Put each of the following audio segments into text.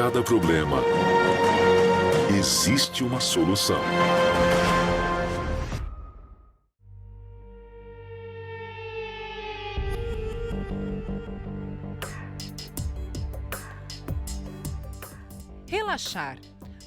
cada problema existe uma solução. Relaxar.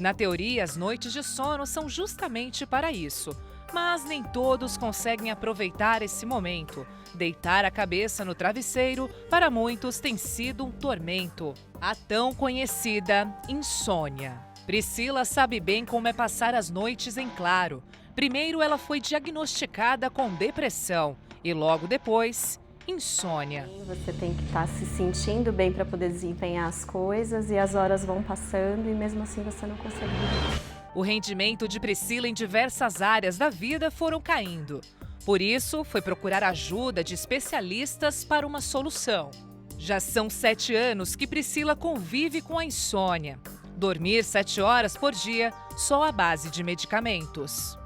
Na teoria, as noites de sono são justamente para isso. Mas nem todos conseguem aproveitar esse momento. Deitar a cabeça no travesseiro, para muitos, tem sido um tormento. A tão conhecida insônia. Priscila sabe bem como é passar as noites em claro. Primeiro, ela foi diagnosticada com depressão e logo depois, insônia. Você tem que estar se sentindo bem para poder desempenhar as coisas e as horas vão passando e mesmo assim você não consegue dormir. O rendimento de Priscila em diversas áreas da vida foram caindo. Por isso, foi procurar ajuda de especialistas para uma solução. Já são 7 anos que Priscila convive com a insônia. Dormir 7 horas por dia só à base de medicamentos.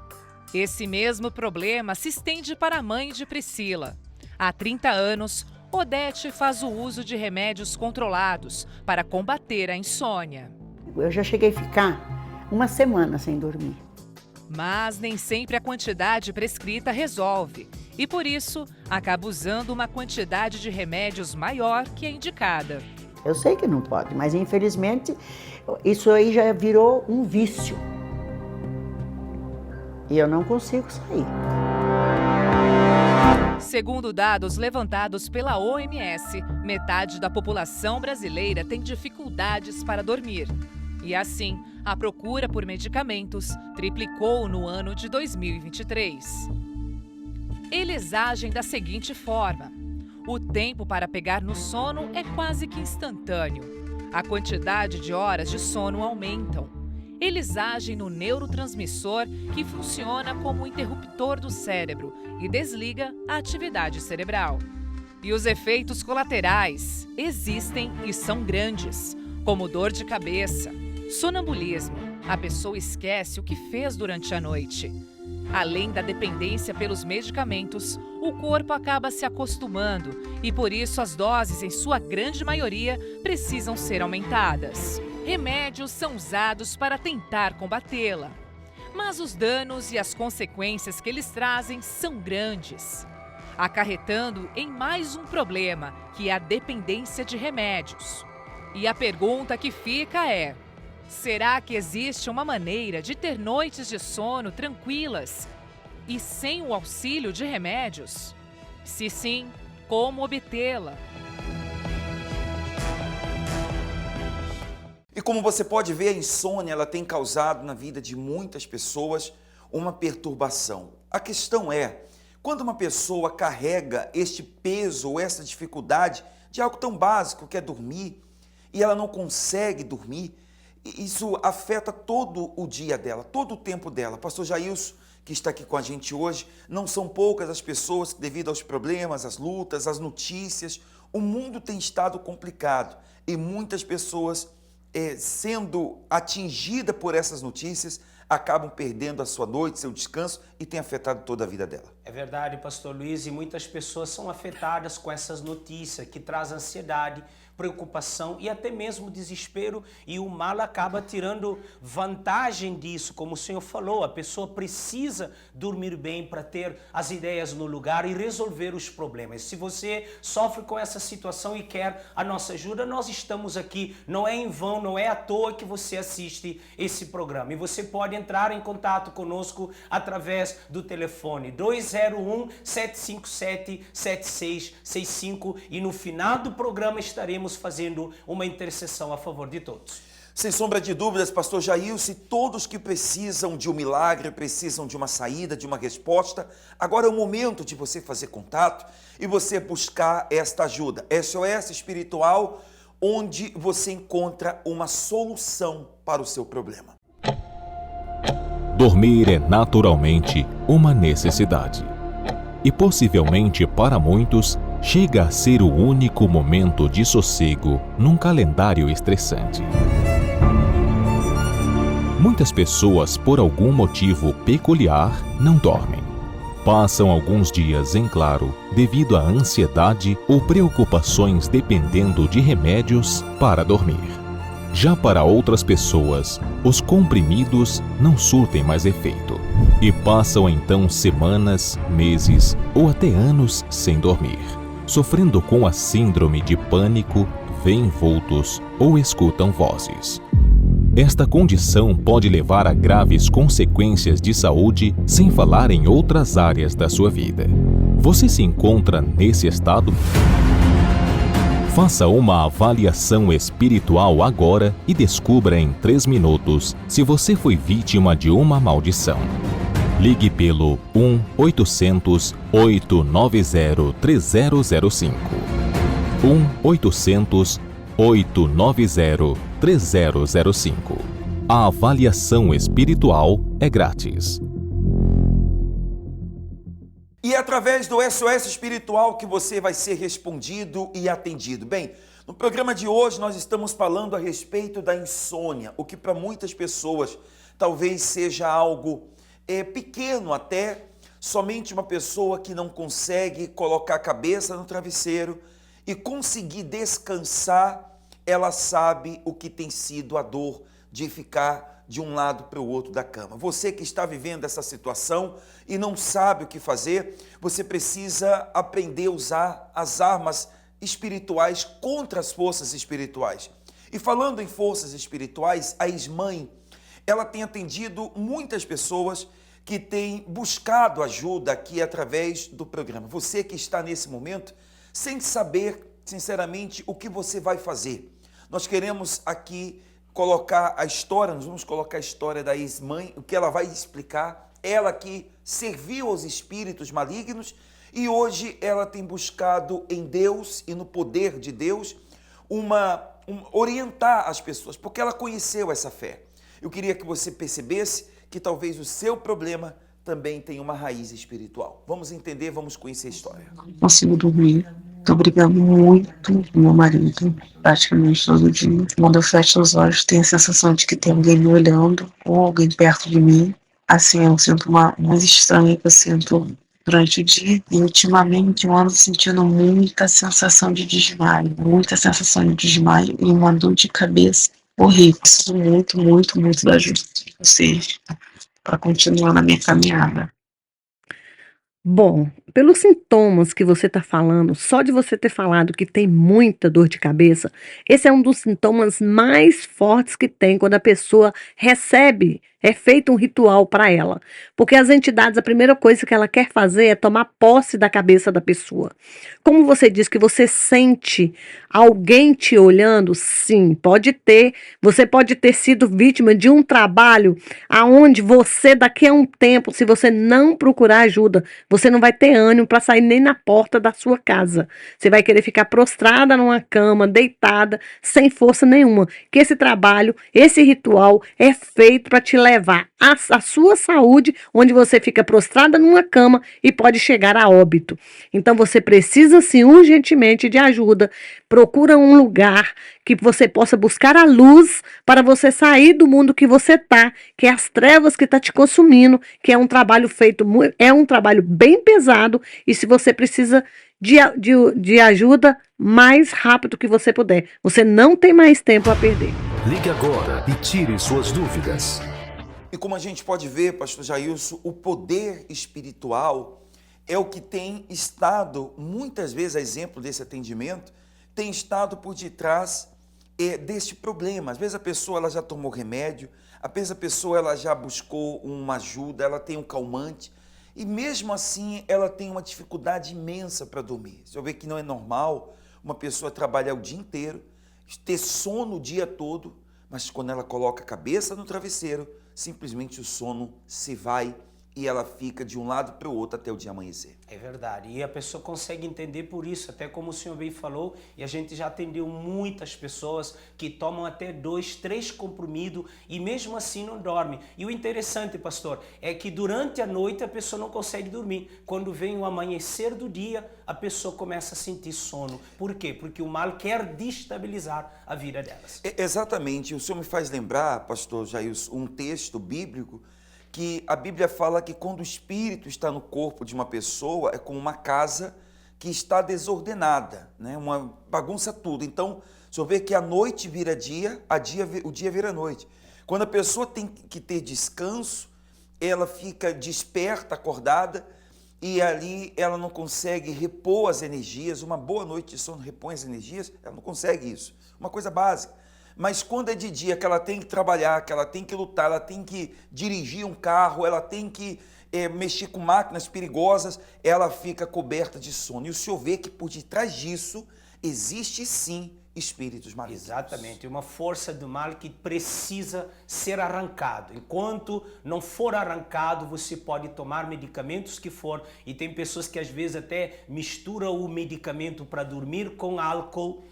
Esse mesmo problema se estende para a mãe de Priscila. Há 30 anos, Odete faz o uso de remédios controlados para combater a insônia. Eu já cheguei a ficar uma semana sem dormir. Mas nem sempre a quantidade prescrita resolve. E por isso, acaba usando uma quantidade de remédios maior que a indicada. Eu sei que não pode, mas infelizmente isso aí já virou um vício. E eu não consigo sair. Segundo dados levantados pela OMS, metade da população brasileira tem dificuldades para dormir. E assim, a procura por medicamentos triplicou no ano de 2023. Eles agem da seguinte forma: o tempo para pegar no sono é quase que instantâneo. A quantidade de horas de sono aumentam. Eles agem no neurotransmissor que funciona como um interruptor do cérebro e desliga a atividade cerebral. E os efeitos colaterais existem e são grandes, como dor de cabeça, sonambulismo. A pessoa esquece o que fez durante a noite. Além da dependência pelos medicamentos, o corpo acaba se acostumando e por isso as doses, em sua grande maioria, precisam ser aumentadas. Remédios são usados para tentar combatê-la. Mas os danos e as consequências que eles trazem são grandes, acarretando em mais um problema, que é a dependência de remédios. E a pergunta que fica é: será que existe uma maneira de ter noites de sono tranquilas e sem o auxílio de remédios? Se sim, como obtê-la? E como você pode ver, a insônia ela tem causado na vida de muitas pessoas uma perturbação. A questão é, quando uma pessoa carrega este peso ou essa dificuldade de algo tão básico que é dormir, e ela não consegue dormir, isso afeta todo o dia dela, todo o tempo dela. Pastor Jailson, que está aqui com a gente hoje, não são poucas as pessoas que, devido aos problemas, às lutas, às notícias, o mundo tem estado complicado e muitas pessoas sendo atingida por essas notícias, acabam perdendo a sua noite, seu descanso e tem afetado toda a vida dela. É verdade, pastor Luiz, e muitas pessoas são afetadas com essas notícias que trazem ansiedade, preocupação e até mesmo desespero, e o mal acaba tirando vantagem disso. Como o senhor falou, a pessoa precisa dormir bem para ter as ideias no lugar e resolver os problemas. Se você sofre com essa situação e quer a nossa ajuda, nós estamos aqui, não é em vão, não é à toa que você assiste esse programa. E você pode entrar em contato conosco através do telefone 201-757-7665 e no final do programa estaremos fazendo uma intercessão a favor de todos. Sem sombra de dúvidas, pastor Jailson, todos que precisam de um milagre, precisam de uma saída, de uma resposta, agora é o momento de você fazer contato e você buscar esta ajuda. SOS Espiritual, onde você encontra uma solução para o seu problema. Dormir é naturalmente uma necessidade. E possivelmente para muitos, chega a ser o único momento de sossego num calendário estressante. Muitas pessoas, por algum motivo peculiar, não dormem. Passam alguns dias em claro devido à ansiedade ou preocupações dependendo de remédios para dormir. Já para outras pessoas, os comprimidos não surtem mais efeito e passam então semanas, meses ou até anos sem dormir, sofrendo com a síndrome de pânico, veem vultos ou escutam vozes. Esta condição pode levar a graves consequências de saúde, sem falar em outras áreas da sua vida. Você se encontra nesse estado? Faça uma avaliação espiritual agora e descubra em 3 minutos se você foi vítima de uma maldição. Ligue pelo 1-800-890-3005. 1-800-890-3005. A avaliação espiritual é grátis. E é através do SOS espiritual que você vai ser respondido e atendido. Bem, no programa de hoje nós estamos falando a respeito da insônia, o que para muitas pessoas talvez seja algo pequeno até, somente uma pessoa que não consegue colocar a cabeça no travesseiro e conseguir descansar, ela sabe o que tem sido a dor de ficar de um lado para o outro da cama. Você que está vivendo essa situação e não sabe o que fazer, você precisa aprender a usar as armas espirituais contra as forças espirituais. E falando em forças espirituais, a Ismãe, ela tem atendido muitas pessoas que têm buscado ajuda aqui através do programa. Você que está nesse momento sem saber, sinceramente, o que você vai fazer. Nós queremos aqui colocar a história, nós vamos colocar a história da ex-mãe, o que ela vai explicar, ela que serviu aos espíritos malignos e hoje ela tem buscado em Deus e no poder de Deus orientar as pessoas, porque ela conheceu essa fé. Eu queria que você percebesse que talvez o seu problema também tem uma raiz espiritual. Vamos entender, vamos conhecer a história. Consigo dormir. Tô brigando muito com meu marido, praticamente todo dia. Quando eu fecho os olhos, tenho a sensação de que tem alguém me olhando ou alguém perto de mim. Assim, eu sinto uma estranha que eu sinto durante o dia. E ultimamente eu ando sentindo muita sensação de desmaio e uma dor de cabeça horrível. Preciso muito, muito, muito da ajuda de vocês para continuar na minha caminhada. Bom, pelos sintomas que você está falando, só de você ter falado que tem muita dor de cabeça, esse é um dos sintomas mais fortes que tem quando a pessoa recebe, é feito um ritual para ela. Porque as entidades, a primeira coisa que ela quer fazer é tomar posse da cabeça da pessoa. Como você diz que você sente alguém te olhando, sim, pode ter. Você pode ter sido vítima de um trabalho aonde você, daqui a um tempo, se você não procurar ajuda, você não vai ter ânimo para sair nem na porta da sua casa. Você vai querer ficar prostrada numa cama, deitada, sem força nenhuma. Que esse trabalho, esse ritual é feito para te levar à sua saúde, onde você fica prostrada numa cama e pode chegar a óbito. Então você precisa sim urgentemente de ajuda. Procura um lugar que você possa buscar a luz para você sair do mundo que você está, que é as trevas que está te consumindo, que é um trabalho feito, é um trabalho bem pesado, e se você precisa de ajuda, mais rápido que você puder. Você não tem mais tempo a perder. Ligue agora e tire suas dúvidas. E como a gente pode ver, pastor Jailson, o poder espiritual é o que tem estado, muitas vezes, a exemplo desse atendimento, tem estado por detrás deste problema. Às vezes a pessoa ela já tomou remédio, às vezes a pessoa ela já buscou uma ajuda, ela tem um calmante, e mesmo assim ela tem uma dificuldade imensa para dormir. Você vê que não é normal uma pessoa trabalhar o dia inteiro, ter sono o dia todo, mas quando ela coloca a cabeça no travesseiro, simplesmente o sono se vai e ela fica de um lado para o outro até o dia amanhecer. É verdade, e a pessoa consegue entender por isso, até como o senhor bem falou, e a gente já atendeu muitas pessoas que tomam até 2, 3 comprimidos e mesmo assim não dormem. E o interessante, pastor, é que durante a noite a pessoa não consegue dormir. Quando vem o amanhecer do dia, a pessoa começa a sentir sono. Por quê? Porque o mal quer destabilizar a vida delas. Exatamente, o senhor me faz lembrar, pastor Jailson, um texto bíblico que a Bíblia fala que quando o espírito está no corpo de uma pessoa, é como uma casa que está desordenada, né? Uma bagunça tudo. Então, O senhor vê que a noite vira dia, o dia vira noite. Quando a pessoa tem que ter descanso, ela fica desperta, acordada, e ali ela não consegue repor as energias. Uma boa noite de sono repõe as energias, ela não consegue isso. Uma coisa básica. Mas quando é de dia, que ela tem que trabalhar, que ela tem que lutar, ela tem que dirigir um carro, ela tem que mexer com máquinas perigosas, ela fica coberta de sono. E o senhor vê que por detrás disso existe sim espíritos malignos. Exatamente, uma força do mal que precisa ser arrancado. Enquanto não for arrancado, você pode tomar medicamentos que for, e tem pessoas que às vezes até misturam o medicamento para dormir com álcool,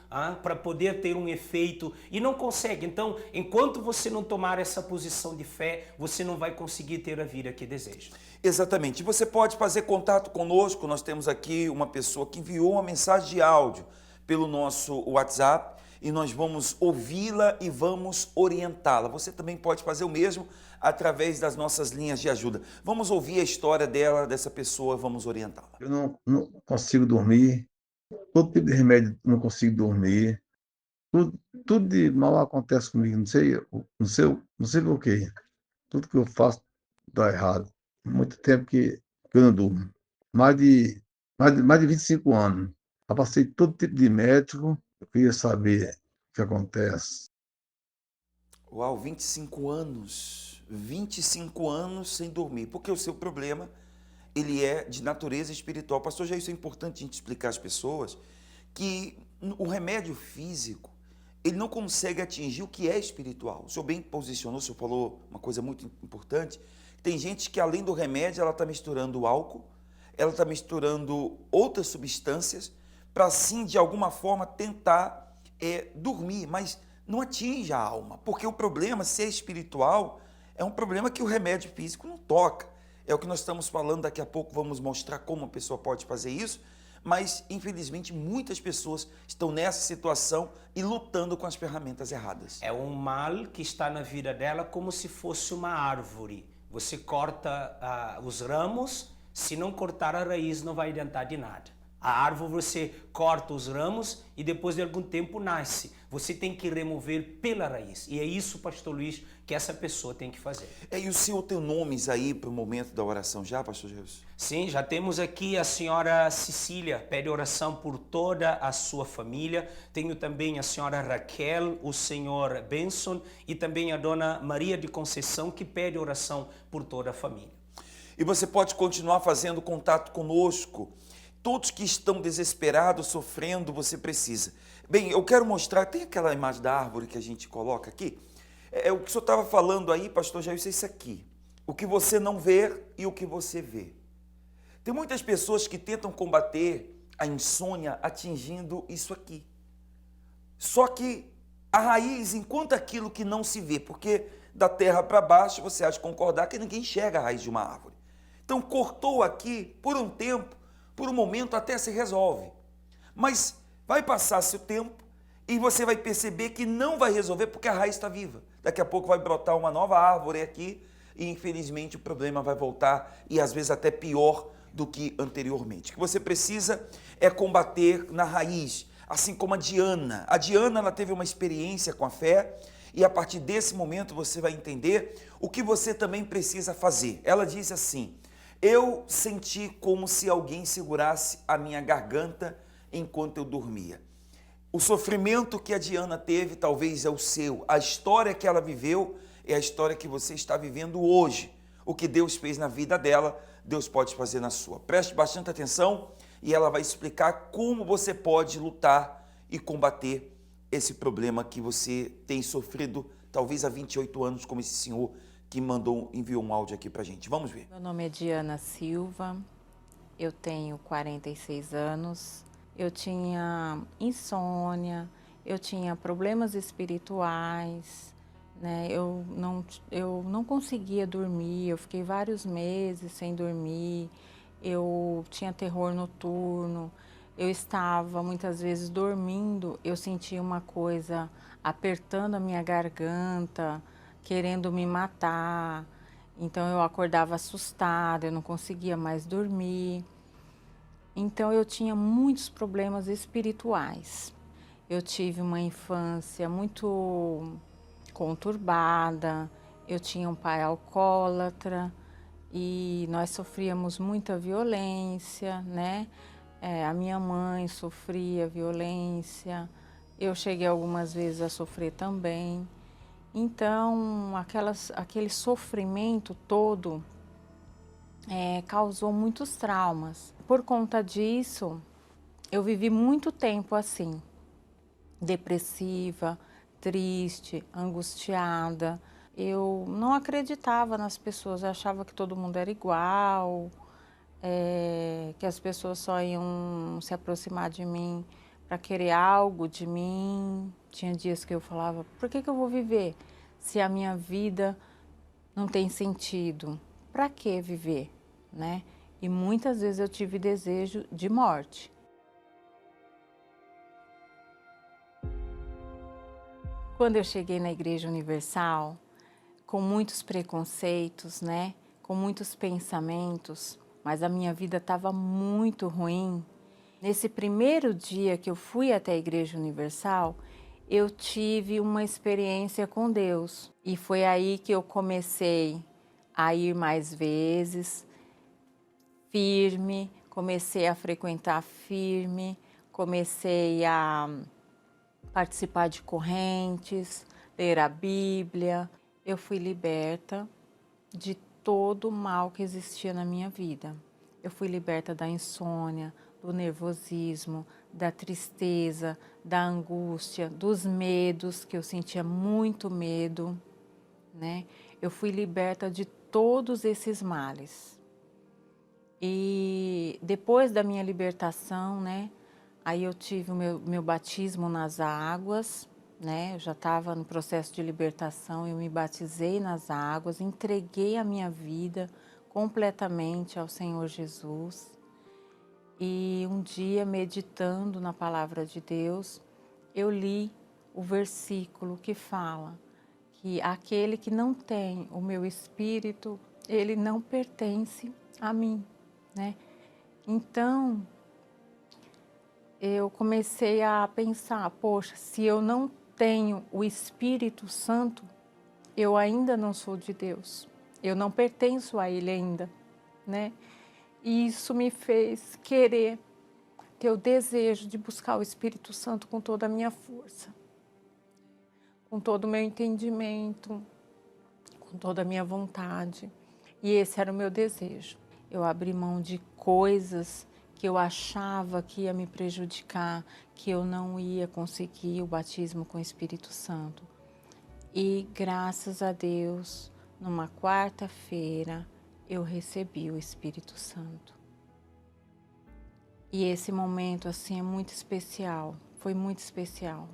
para poder ter um efeito, e não consegue. Então, enquanto você não tomar essa posição de fé, você não vai conseguir ter a vida que deseja. Exatamente. Você pode fazer contato conosco. Nós temos aqui uma pessoa que enviou uma mensagem de áudio pelo nosso WhatsApp e nós vamos ouvi-la e vamos orientá-la. Você também pode fazer o mesmo através das nossas linhas de ajuda. Vamos ouvir a história dessa pessoa, vamos orientá-la. Eu não consigo dormir, todo tipo de remédio não consigo dormir, tudo de mal acontece comigo, não sei por quê. Tudo que eu faço dá errado. Muito tempo que eu não durmo. Mais de 25 anos. Eu passei todo tipo de médico, eu queria saber o que acontece. Uau, 25 anos. 25 anos sem dormir. Porque o seu problema, ele é de natureza espiritual. Pastor, já isso é importante a gente explicar às pessoas, que o remédio físico, ele não consegue atingir o que é espiritual. O senhor bem posicionou, o senhor falou uma coisa muito importante. Tem gente que além do remédio, ela está misturando álcool, ela está misturando outras substâncias, para sim, de alguma forma, tentar dormir, mas não atinge a alma, porque o problema, se é espiritual, é um problema que o remédio físico não toca. É o que nós estamos falando, daqui a pouco vamos mostrar como a pessoa pode fazer isso, mas, infelizmente, muitas pessoas estão nessa situação e lutando com as ferramentas erradas. É um mal que está na vida dela como se fosse uma árvore. Você corta os ramos, se não cortar a raiz não vai adiantar de nada. A árvore você corta os ramos e depois de algum tempo nasce. Você tem que remover pela raiz. E é isso, pastor Luiz, que essa pessoa tem que fazer. E o senhor tem nomes aí para o momento da oração já, pastor Jesus? Sim, já temos aqui a senhora Cecília, pede oração por toda a sua família. Tenho também a senhora Raquel, o senhor Benson e também a dona Maria de Conceição, que pede oração por toda a família. E você pode continuar fazendo contato conosco. Todos que estão desesperados, sofrendo, você precisa. Bem, eu quero mostrar, tem aquela imagem da árvore que a gente coloca aqui? O que o senhor estava falando aí, pastor Jair, é isso aqui. O que você não vê e o que você vê. Tem muitas pessoas que tentam combater a insônia atingindo isso aqui. Só que a raiz, enquanto aquilo que não se vê, porque da terra para baixo, você há de concordar que ninguém enxerga a raiz de uma árvore. Então, cortou aqui por um tempo, por um momento até se resolve. Mas vai passar-se o tempo e você vai perceber que não vai resolver porque a raiz está viva. Daqui a pouco vai brotar uma nova árvore aqui e infelizmente o problema vai voltar e às vezes até pior do que anteriormente. O que você precisa é combater na raiz, assim como a Diana. A Diana, ela teve uma experiência com a fé e a partir desse momento você vai entender o que você também precisa fazer. Ela disse assim: eu senti como se alguém segurasse a minha garganta enquanto eu dormia. O sofrimento que a Diana teve talvez é o seu. A história que ela viveu é a história que você está vivendo hoje. O que Deus fez na vida dela, Deus pode fazer na sua. Preste bastante atenção e ela vai explicar como você pode lutar e combater esse problema que você tem sofrido talvez há 28 anos, como esse senhor que enviou um áudio aqui pra gente. Vamos ver. Meu nome é Diana Silva, eu tenho 46 anos, eu tinha insônia, eu tinha problemas espirituais, né? Eu não conseguia dormir, eu fiquei vários meses sem dormir, eu tinha terror noturno, eu estava muitas vezes dormindo, eu sentia uma coisa apertando a minha garganta, querendo me matar, então eu acordava assustada, eu não conseguia mais dormir. Então eu tinha muitos problemas espirituais. Eu tive uma infância muito conturbada, eu tinha um pai alcoólatra e nós sofríamos muita violência, né? A minha mãe sofria violência, eu cheguei algumas vezes a sofrer também. Então, aquele sofrimento todo causou muitos traumas. Por conta disso, eu vivi muito tempo assim, depressiva, triste, angustiada. Eu não acreditava nas pessoas, eu achava que todo mundo era igual, que as pessoas só iam se aproximar de mim para querer algo de mim. Tinha dias que eu falava, por que eu vou viver se a minha vida não tem sentido? Para que viver, né? E muitas vezes eu tive desejo de morte. Quando eu cheguei na Igreja Universal, com muitos preconceitos, né? Com muitos pensamentos, mas a minha vida estava muito ruim. Nesse primeiro dia que eu fui até a Igreja Universal, eu tive uma experiência com Deus. E foi aí que eu comecei a ir mais vezes, firme, comecei a frequentar firme, comecei a participar de correntes, ler a Bíblia. Eu fui liberta de todo o mal que existia na minha vida. Eu fui liberta da insônia, do nervosismo, da tristeza, da angústia, dos medos, que eu sentia muito medo, né? Eu fui liberta de todos esses males. E depois da minha libertação, né? Aí eu tive o meu batismo nas águas, né? Eu já estava no processo de libertação, eu me batizei nas águas, entreguei a minha vida completamente ao Senhor Jesus. E um dia, meditando na palavra de Deus, eu li o versículo que fala que aquele que não tem o meu espírito, ele não pertence a mim, né? Então, eu comecei a pensar, poxa, se eu não tenho o Espírito Santo, eu ainda não sou de Deus. Eu não pertenço a Ele ainda, né? E isso me fez querer, ter o desejo de buscar o Espírito Santo com toda a minha força, com todo o meu entendimento, com toda a minha vontade. E esse era o meu desejo. Eu abri mão de coisas que eu achava que ia me prejudicar, que eu não ia conseguir o batismo com o Espírito Santo. E graças a Deus, numa quarta-feira, eu recebi o Espírito Santo. E esse momento assim é muito especial, foi muito especial.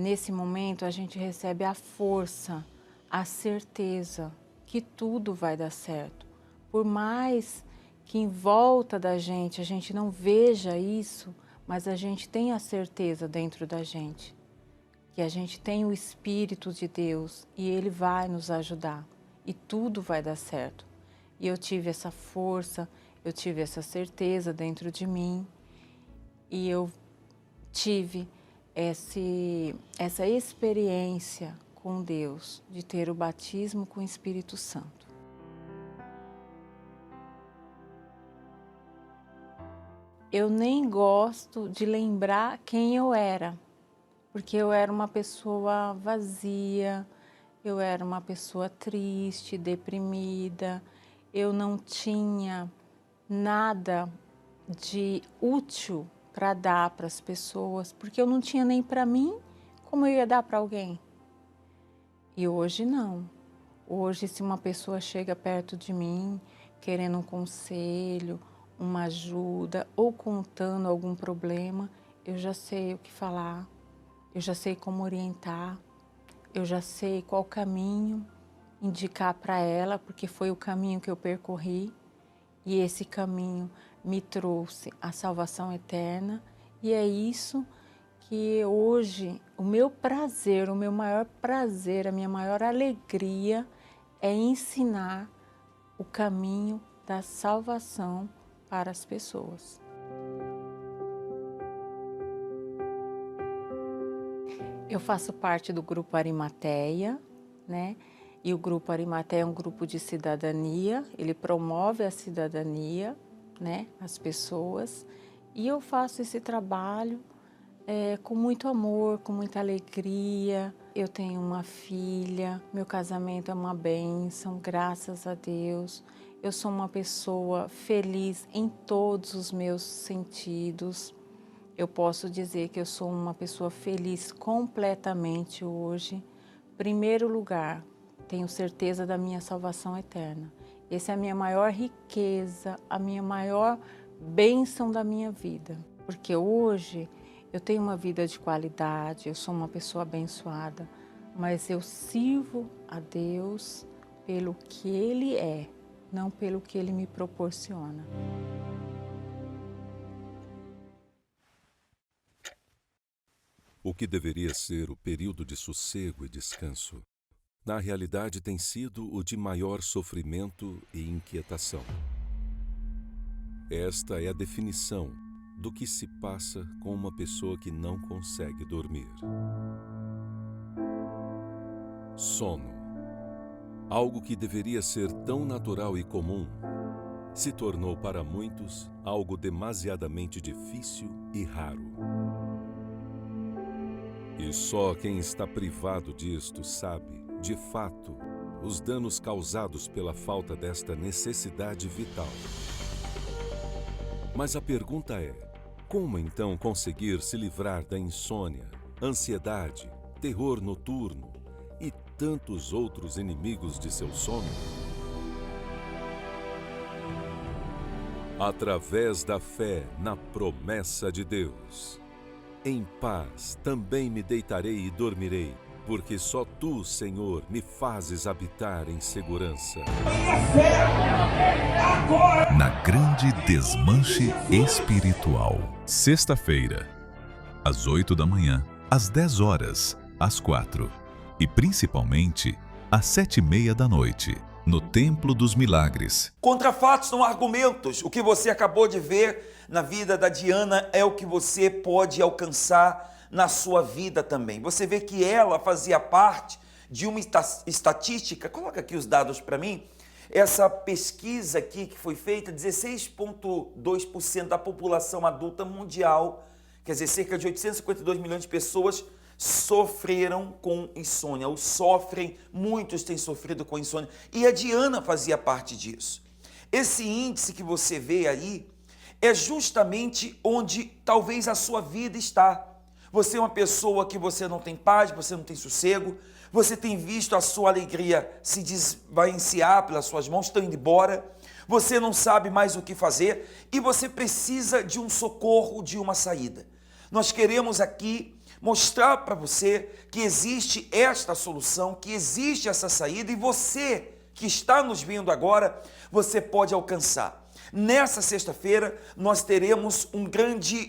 Nesse momento a gente recebe a força, a certeza que tudo vai dar certo. Por mais que em volta da gente a gente não veja isso, mas a gente tem a certeza dentro da gente que a gente tem o Espírito de Deus e Ele vai nos ajudar e tudo vai dar certo. E eu tive essa força, eu tive essa certeza dentro de mim e eu tive essa experiência com Deus de ter o batismo com o Espírito Santo. Eu nem gosto de lembrar quem eu era, porque eu era uma pessoa vazia, eu era uma pessoa triste, deprimida, eu não tinha nada de útil para dar para as pessoas, porque eu não tinha nem para mim, como eu ia dar para alguém? E hoje não. Hoje, se uma pessoa chega perto de mim, querendo um conselho, uma ajuda ou contando algum problema, eu já sei o que falar, eu já sei como orientar, eu já sei qual caminho indicar para ela, porque foi o caminho que eu percorri e esse caminho me trouxe a salvação eterna. E é isso que hoje o meu prazer, o meu maior prazer, a minha maior alegria é ensinar o caminho da salvação para as pessoas. Eu faço parte do Grupo Arimateia, né? E o Grupo Arimateia é um grupo de cidadania, ele promove a cidadania, né? As pessoas. E eu faço esse trabalho com muito amor, com muita alegria. Eu tenho uma filha, meu casamento é uma bênção, graças a Deus. Eu sou uma pessoa feliz em todos os meus sentidos. Eu posso dizer que eu sou uma pessoa feliz completamente hoje. Primeiro lugar, tenho certeza da minha salvação eterna. Essa é a minha maior riqueza, a minha maior bênção da minha vida. Porque hoje eu tenho uma vida de qualidade, eu sou uma pessoa abençoada, mas eu sirvo a Deus pelo que Ele é, não pelo que Ele me proporciona. O que deveria ser o período de sossego e descanso, na realidade tem sido o de maior sofrimento e inquietação. Esta é a definição do que se passa com uma pessoa que não consegue dormir. Sono. Algo que deveria ser tão natural e comum, se tornou para muitos algo demasiadamente difícil e raro. E só quem está privado disto sabe, de fato, os danos causados pela falta desta necessidade vital. Mas a pergunta é, como então conseguir se livrar da insônia, ansiedade, terror noturno e tantos outros inimigos de seu sono? Através da fé na promessa de Deus. Em paz também me deitarei e dormirei, porque só Tu, Senhor, me fazes habitar em segurança. Na grande desmanche espiritual. Sexta-feira, às 8 da manhã, às 10 horas, às 4 e principalmente às 7:30 da noite, no Templo dos Milagres. Contra fatos não há argumentos. O que você acabou de ver na vida da Diana é o que você pode alcançar na sua vida também. Você vê que ela fazia parte de uma estatística, coloca aqui os dados para mim, essa pesquisa aqui que foi feita, 16,2% da população adulta mundial, quer dizer, cerca de 852 milhões de pessoas sofreram com insônia, ou sofrem, muitos têm sofrido com insônia, e a Diana fazia parte disso. Esse índice que você vê aí é justamente onde talvez a sua vida está. Você é uma pessoa que você não tem paz, você não tem sossego, você tem visto a sua alegria se desvanciar pelas suas mãos, estão indo embora, você não sabe mais o que fazer e você precisa de um socorro, de uma saída. Nós queremos aqui mostrar para você que existe esta solução, que existe essa saída e você que está nos vendo agora, você pode alcançar. Nessa sexta-feira, nós teremos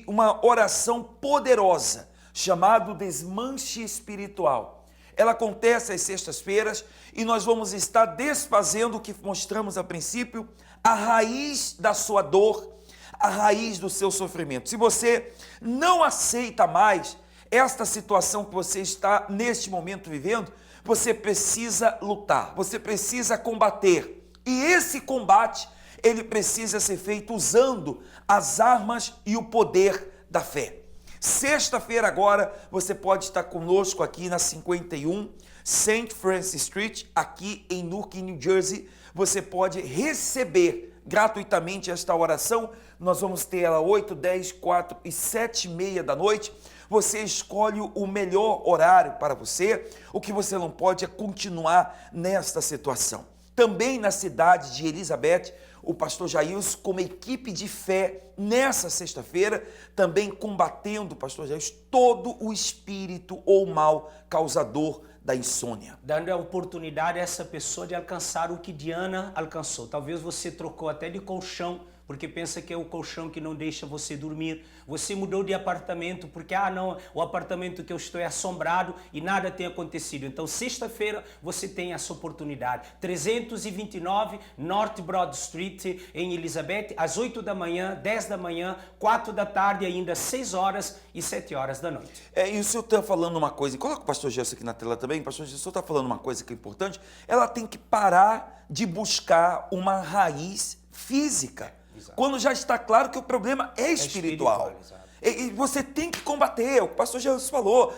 uma oração poderosa, chamado Desmanche Espiritual. Ela acontece às sextas-feiras e nós vamos estar desfazendo o que mostramos a princípio, a raiz da sua dor, a raiz do seu sofrimento. Se você não aceita mais esta situação que você está neste momento vivendo, você precisa lutar, você precisa combater. E esse combate, ele precisa ser feito usando as armas e o poder da fé. Sexta-feira agora, você pode estar conosco aqui na 51 St. Francis Street, aqui em Newark, New Jersey. Você pode receber gratuitamente esta oração. Nós vamos ter ela 8, 10, 4 e 7:30 da noite. Você escolhe o melhor horário para você. O que você não pode é continuar nesta situação. Também na cidade de Elizabeth, o pastor Jailson, como equipe de fé, nessa sexta-feira, também combatendo, pastor Jailson, todo o espírito ou mal causador da insônia. Dando a oportunidade a essa pessoa de alcançar o que Diana alcançou. Talvez você trocou até de colchão porque pensa que é o colchão que não deixa você dormir. Você mudou de apartamento porque, não, o apartamento que eu estou é assombrado e nada tem acontecido. Então, sexta-feira, você tem essa oportunidade. 329 North Broad Street, em Elizabeth, às 8 da manhã, 10 da manhã, 4 da tarde, ainda 6 horas e 7 horas da noite. E o senhor está falando uma coisa, coloca o pastor Gerson aqui na tela também, pastor Gerson, o senhor está falando uma coisa que é importante, ela tem que parar de buscar uma raiz física. Exato. Quando já está claro que o problema é espiritual. E você tem que combater, o pastor Jesus falou,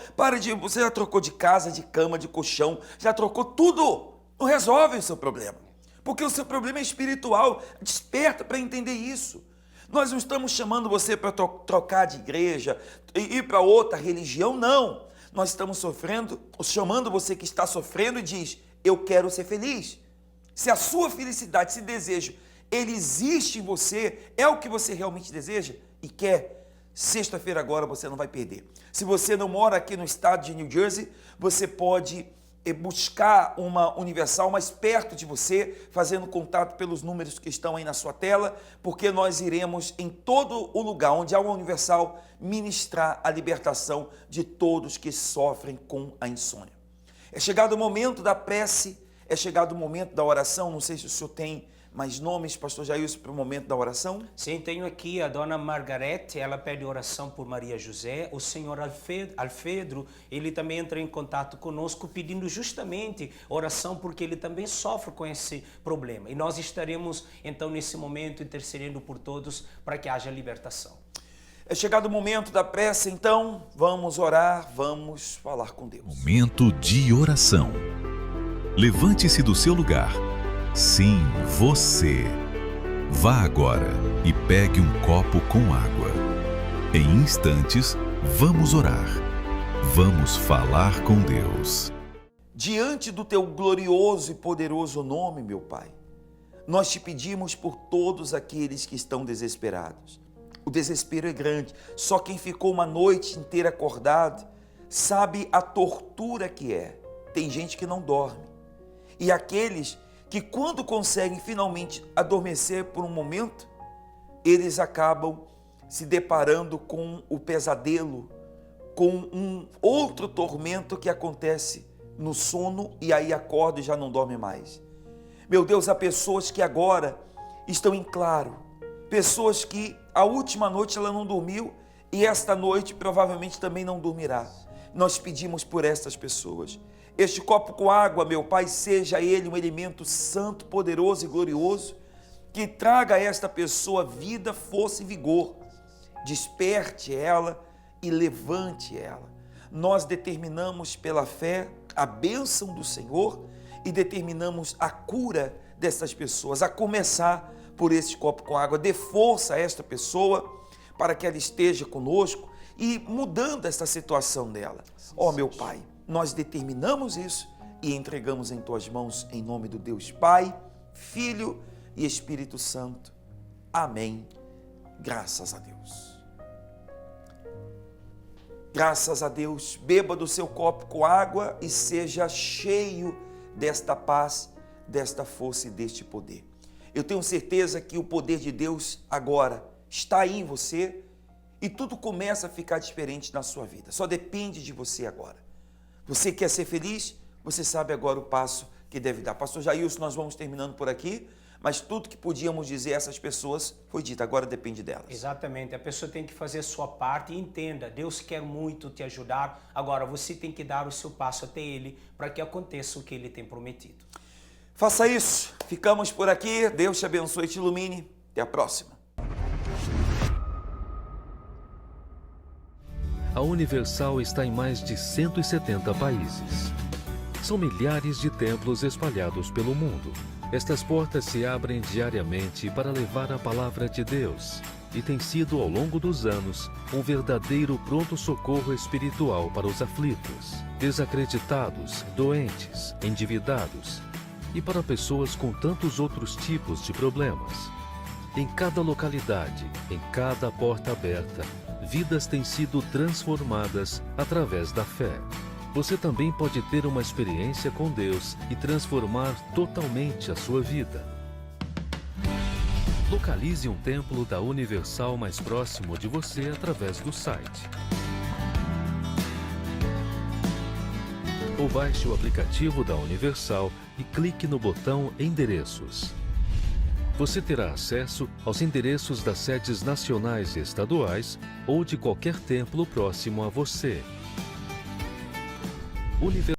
você já trocou de casa, de cama, de colchão, já trocou tudo, não resolve o seu problema, porque o seu problema é espiritual, desperta para entender isso. Nós não estamos chamando você para trocar de igreja, ir para outra religião, não. Nós estamos chamando você que está sofrendo e diz, eu quero ser feliz. Se a sua felicidade, esse desejo, ele existe em você, é o que você realmente deseja e quer, sexta-feira agora você não vai perder. Se você não mora aqui no estado de New Jersey, você pode buscar uma Universal mais perto de você, fazendo contato pelos números que estão aí na sua tela, porque nós iremos em todo o lugar onde há uma Universal ministrar a libertação de todos que sofrem com a insônia. É chegado o momento da prece, é chegado o momento da oração. Não sei se o senhor tem mais nomes, pastor Jailson, para o momento da oração? Sim, tenho aqui a dona Margarete, ela pede oração por Maria José. O senhor Alfredo, ele também entra em contato conosco pedindo justamente oração porque ele também sofre com esse problema. E nós estaremos, então, nesse momento, intercedendo por todos para que haja libertação. É chegado o momento da prece, então, vamos orar, vamos falar com Deus. Momento de oração. Levante-se do seu lugar. Sim, você. Vá agora e pegue um copo com água. Em instantes, vamos orar. Vamos falar com Deus. Diante do teu glorioso e poderoso nome, meu Pai, nós te pedimos por todos aqueles que estão desesperados. O desespero é grande. Só quem ficou uma noite inteira acordado sabe a tortura que é. Tem gente que não dorme. E aqueles que quando conseguem finalmente adormecer por um momento, eles acabam se deparando com o pesadelo, com um outro tormento que acontece no sono e aí acorda e já não dorme mais. Meu Deus, há pessoas que agora estão em claro, pessoas que a última noite ela não dormiu e esta noite provavelmente também não dormirá. Nós pedimos por estas pessoas. Este copo com água, meu Pai, seja ele um elemento santo, poderoso e glorioso, que traga a esta pessoa vida, força e vigor. Desperte ela e levante ela. Nós determinamos pela fé a bênção do Senhor e determinamos a cura dessas pessoas, a começar por este copo com água. Dê força a esta pessoa para que ela esteja conosco e mudando esta situação dela. Ó, meu Pai, nós determinamos isso e entregamos em Tuas mãos, em nome do Deus Pai, Filho e Espírito Santo. Amém. Graças a Deus. Graças a Deus. Beba do seu copo com água e seja cheio desta paz, desta força e deste poder. Eu tenho certeza que o poder de Deus agora está aí em você e tudo começa a ficar diferente na sua vida. Só depende de você agora. Você quer ser feliz? Você sabe agora o passo que deve dar. Pastor Jailson, nós vamos terminando por aqui, mas tudo que podíamos dizer a essas pessoas foi dito, agora depende delas. Exatamente, a pessoa tem que fazer a sua parte e entenda, Deus quer muito te ajudar, agora você tem que dar o seu passo até Ele para que aconteça o que Ele tem prometido. Faça isso, ficamos por aqui, Deus te abençoe e te ilumine, até a próxima. A Universal está em mais de 170 países. São milhares de templos espalhados pelo mundo. Estas portas se abrem diariamente para levar a palavra de Deus e tem sido, ao longo dos anos, um verdadeiro pronto-socorro espiritual para os aflitos, desacreditados, doentes, endividados e para pessoas com tantos outros tipos de problemas. Em cada localidade, em cada porta aberta, vidas têm sido transformadas através da fé. Você também pode ter uma experiência com Deus e transformar totalmente a sua vida. Localize um templo da Universal mais próximo de você através do site. Ou baixe o aplicativo da Universal e clique no botão Endereços. Você terá acesso aos endereços das sedes nacionais e estaduais ou de qualquer templo próximo a você.